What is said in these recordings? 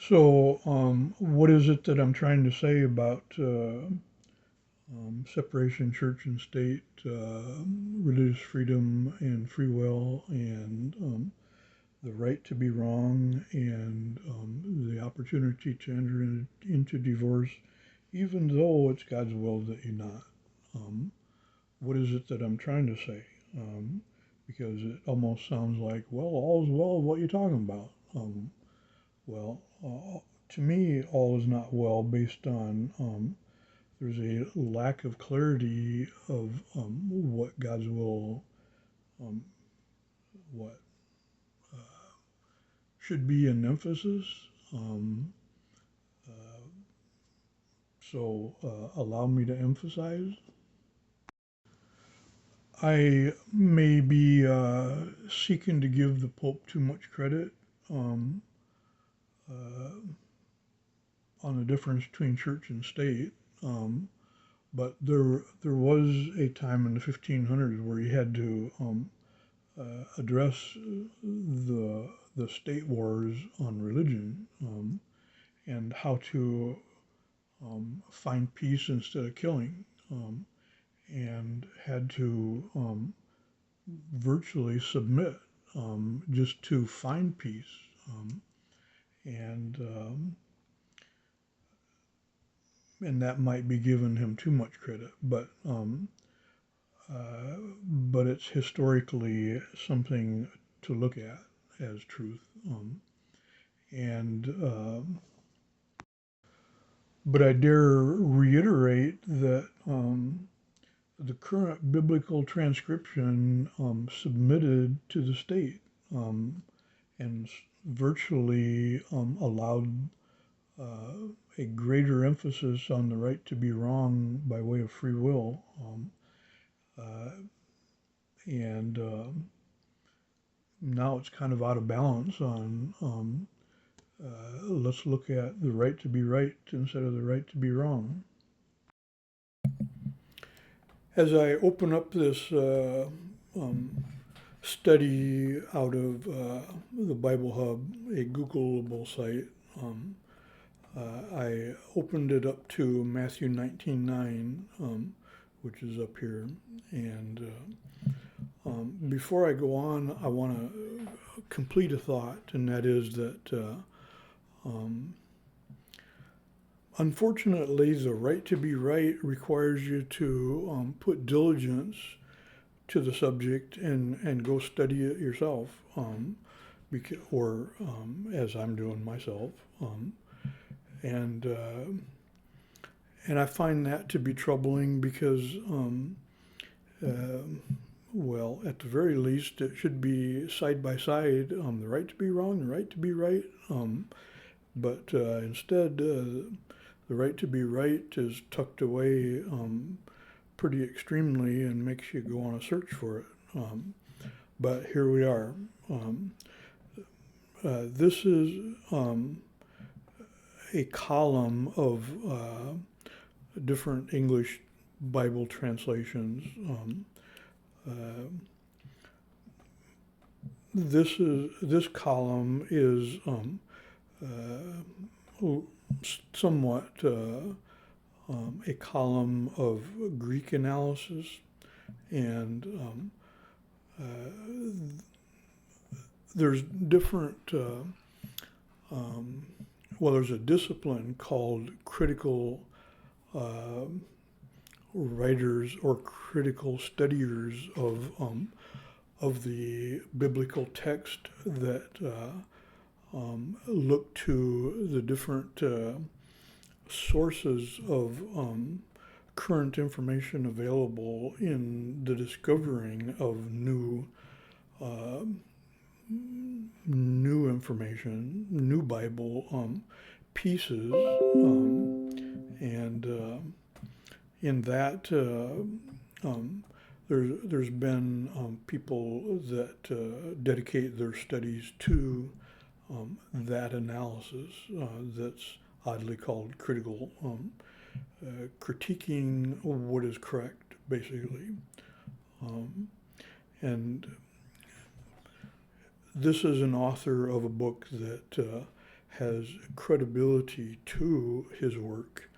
So, what is it that I'm trying to say about separation, church and state, religious freedom and free will, and the right to be wrong, and the opportunity to enter into divorce, even though it's God's will that you not? Um, what is it that I'm trying to say? Because it almost sounds like, well, all's well, what you talking about? Well, to me, all is not well based on there's a lack of clarity of what God's will, um, what should be an emphasis. Um, uh, Allow me to emphasize. I may be seeking to give the Pope too much credit um, uh, on the difference between church and state. But there was a time in the 1500s where you had to address the state wars on religion and how to find peace instead of killing, and had to virtually submit just to find peace. Um, and and that might be giving him too much credit, but it's historically something to look at as truth. And But I dare reiterate that the current biblical transcription submitted to the state um, and virtually allowed a greater emphasis on the right to be wrong by way of free will. Uh, and Now it's kind of out of balance on let's look at the right to be right instead of the right to be wrong. As I open up this um, study out of the Bible Hub, a Googleable site, I opened it up to Matthew 19:9, which is up here. And before I go on, I want to complete a thought, and that is that um, unfortunately, the right to be right requires you to put diligence to the subject and go study it yourself, as I'm doing myself. And and I find that to be troubling because, uh, well, at the very least, it should be side by side, the right to be wrong, the right to be right. But instead, the right to be right is tucked away pretty extremely and makes you go on a search for it. But here we are. This is a column of different English Bible translations. This column is somewhat a column of Greek analysis, and there's different. There's a discipline called critical writers or critical studiers of the biblical text that look to the different sources of current information available in the discovering of uh, new information, new Bible pieces, and in that there's been people that dedicate their studies to that analysis that's oddly called critical, critiquing what is correct, basically. And this is an author of a book that has credibility to his work.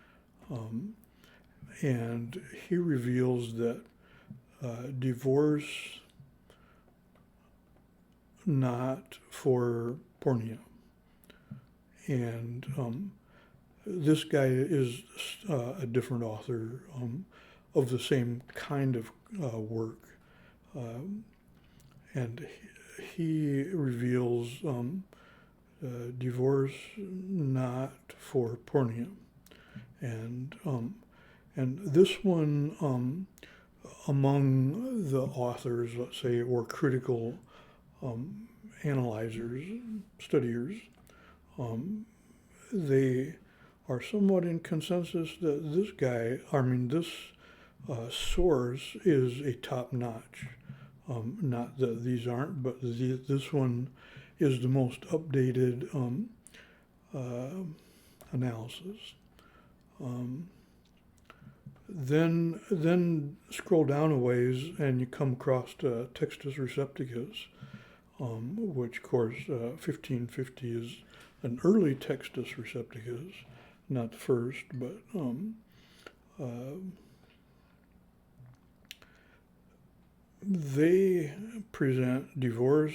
And he reveals that divorce not for porneia. And this guy is a different author of the same kind of work. And he reveals divorce not for porneia. And this one, among the authors, let's say, or critical analyzers, studiers, they are somewhat in consensus that this source is a top-notch. Not that these aren't, but this one is the most updated analysis. Then scroll down a ways and you come across Textus Receptus, which of course 1550 is an early Textus Receptus, not the first, but they present divorce,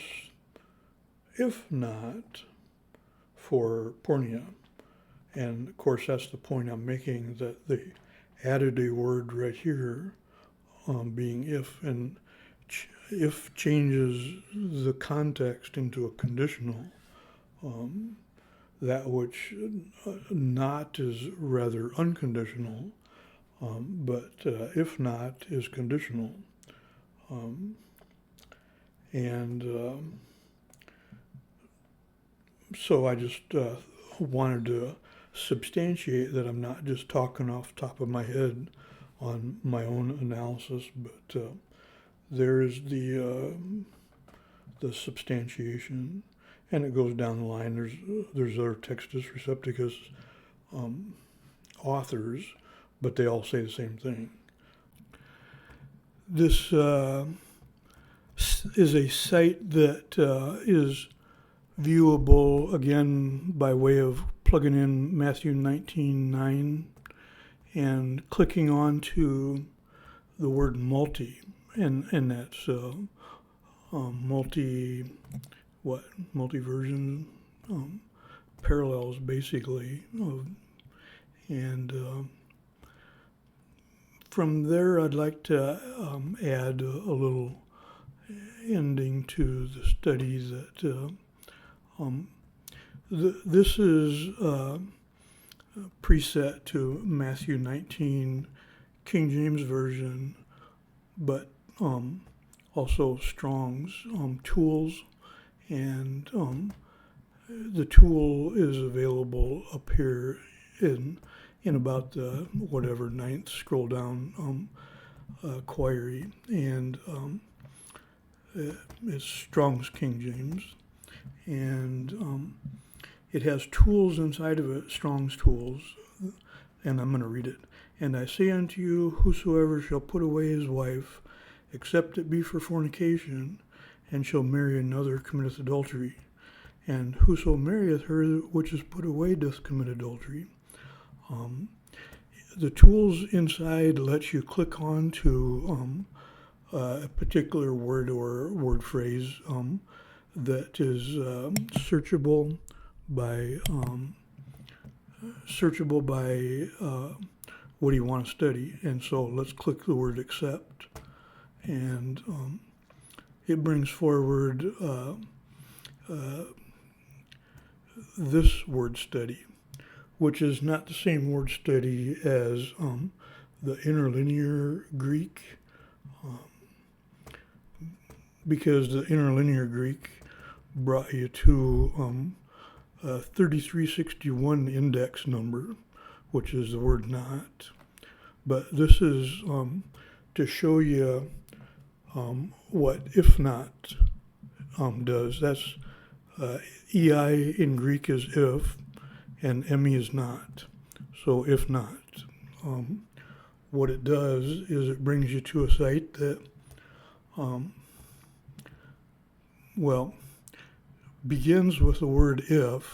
if not for porneia. And of course that's the point I'm making, that they added a word right here, being if, and if changes the context into a conditional. That which not is rather unconditional, but if not is conditional. So I just wanted to substantiate that I'm not just talking off the top of my head on my own analysis, but there is the substantiation, and it goes down the line. There's other Textus Receptus authors, but they all say the same thing. This is a site that is viewable, again, by way of plugging in Matthew 19:9 and clicking on to the word multi, and that's multi-version, parallels basically, and from there I'd like to add a little ending to the study that this is preset to Matthew 19, King James Version, but also Strong's tools, and the tool is available up here in about the whatever ninth scroll down query, and it's Strong's King James, and it has tools inside of it, Strong's tools, and I'm going to read it. And I say unto you, whosoever shall put away his wife, except it be for fornication, and shall marry another, committeth adultery. And whoso marrieth her which is put away doth commit adultery. The tools inside let you click on to a particular word or word phrase that is searchable by what do you want to study. And so let's click the word accept, and it brings forward this word study, which is not the same word study as the interlinear Greek, because the interlinear Greek brought you to 3361 index number, which is the word not. But this is to show you what if not does. That's EI in Greek is if, and ME is not. So if not, what it does is it brings you to a site that, begins with the word if,